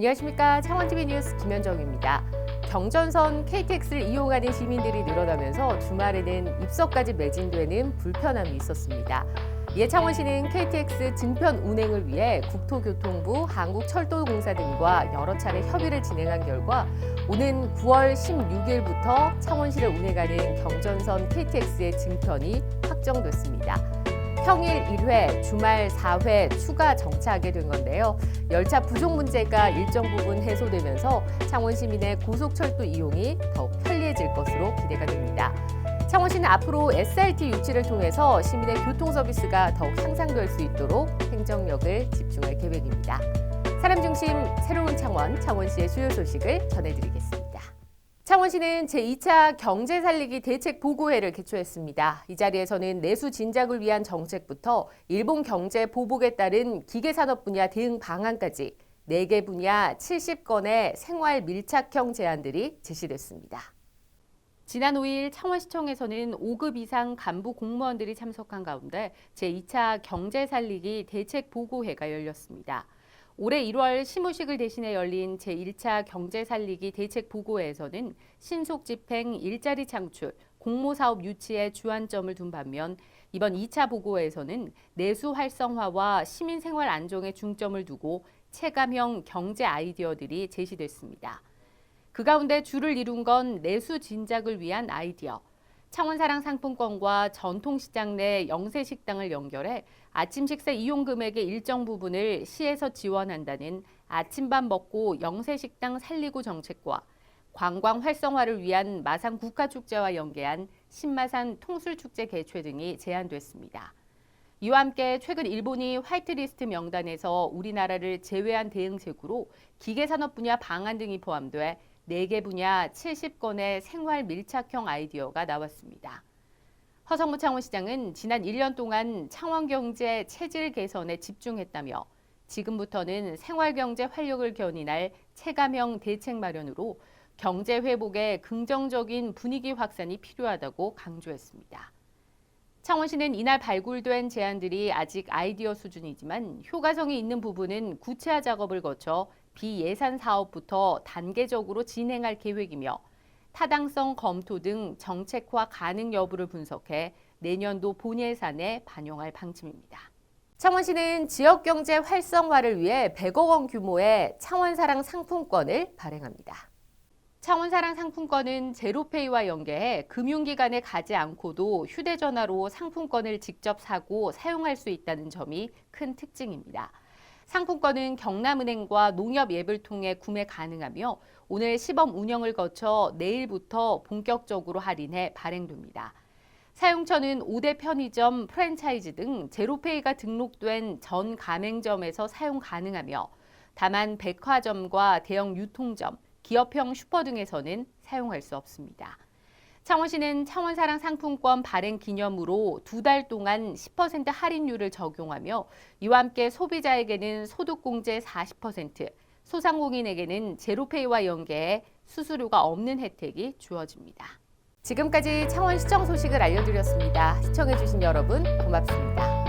안녕하십니까. 창원TV 뉴스 김현정입니다. 경전선 KTX를 이용하는 시민들이 늘어나면서 주말에는 입석까지 매진되는 불편함이 있었습니다. 이에 창원시는 KTX 증편 운행을 위해 국토교통부, 한국철도공사 등과 여러 차례 협의를 진행한 결과 오는 9월 16일부터 창원시를 운행하는 경전선 KTX의 증편이 확정됐습니다. 평일 1회, 주말 4회 추가 정차하게 된 건데요. 열차 부족 문제가 일정 부분 해소되면서 창원 시민의 고속철도 이용이 더욱 편리해질 것으로 기대가 됩니다. 창원시는 앞으로 SRT 유치를 통해서 시민의 교통 서비스가 더욱 향상될 수 있도록 행정력을 집중할 계획입니다. 사람 중심 새로운 창원, 창원시의 주요 소식을 전해드리겠습니다. 창원시는 제2차 경제 살리기 대책 보고회를 개최했습니다. 이 자리에서는 내수 진작을 위한 정책부터 일본 경제 보복에 따른 기계산업 분야 대응 방안까지 4개 분야 70건의 생활 밀착형 제안들이 제시됐습니다. 지난 5일 창원시청에서는 5급 이상 간부 공무원들이 참석한 가운데 제2차 경제 살리기 대책 보고회가 열렸습니다. 올해 1월 시무식을 대신해 열린 제1차 경제 살리기 대책 보고회에서는 신속 집행, 일자리 창출, 공모사업 유치에 주안점을 둔 반면 이번 2차 보고회에서는 내수 활성화와 시민생활 안정에 중점을 두고 체감형 경제 아이디어들이 제시됐습니다. 그 가운데 주를 이룬 건 내수 진작을 위한 아이디어. 창원사랑 상품권과 전통시장 내 영세식당을 연결해 아침 식사 이용 금액의 일정 부분을 시에서 지원한다는 아침밥 먹고 영세식당 살리고 정책과 관광 활성화를 위한 마산 국가축제와 연계한 신마산 통술축제 개최 등이 제안됐습니다. 이와 함께 최근 일본이 화이트리스트 명단에서 우리나라를 제외한 대응책으로 기계산업 분야 방안 등이 포함돼 4개 분야 70건의 생활 밀착형 아이디어가 나왔습니다. 허성무 창원시장은 지난 1년 동안 창원경제 체질 개선에 집중했다며 지금부터는 생활경제 활력을 견인할 체감형 대책 마련으로 경제 회복에 긍정적인 분위기 확산이 필요하다고 강조했습니다. 창원시는 이날 발굴된 제안들이 아직 아이디어 수준이지만 효과성이 있는 부분은 구체화 작업을 거쳐 비예산 사업부터 단계적으로 진행할 계획이며 타당성 검토 등 정책화 가능 여부를 분석해 내년도 본예산에 반영할 방침입니다. 창원시는 지역경제 활성화를 위해 100억 원 규모의 창원사랑 상품권을 발행합니다. 창원사랑 상품권은 제로페이와 연계해 금융기관에 가지 않고도 휴대전화로 상품권을 직접 사고 사용할 수 있다는 점이 큰 특징입니다. 상품권은 경남은행과 농협앱을 통해 구매 가능하며 오늘 시범 운영을 거쳐 내일부터 본격적으로 할인해 발행됩니다. 사용처는 5대 편의점, 프랜차이즈 등 제로페이가 등록된 전 가맹점에서 사용 가능하며 다만 백화점과 대형 유통점, 기업형 슈퍼 등에서는 사용할 수 없습니다. 창원시는 창원사랑 상품권 발행 기념으로 2달 동안 10% 할인율을 적용하며 이와 함께 소비자에게는 소득공제 40%, 소상공인에게는 제로페이와 연계해 수수료가 없는 혜택이 주어집니다. 지금까지 창원시청 소식을 알려드렸습니다. 시청해주신 여러분 고맙습니다.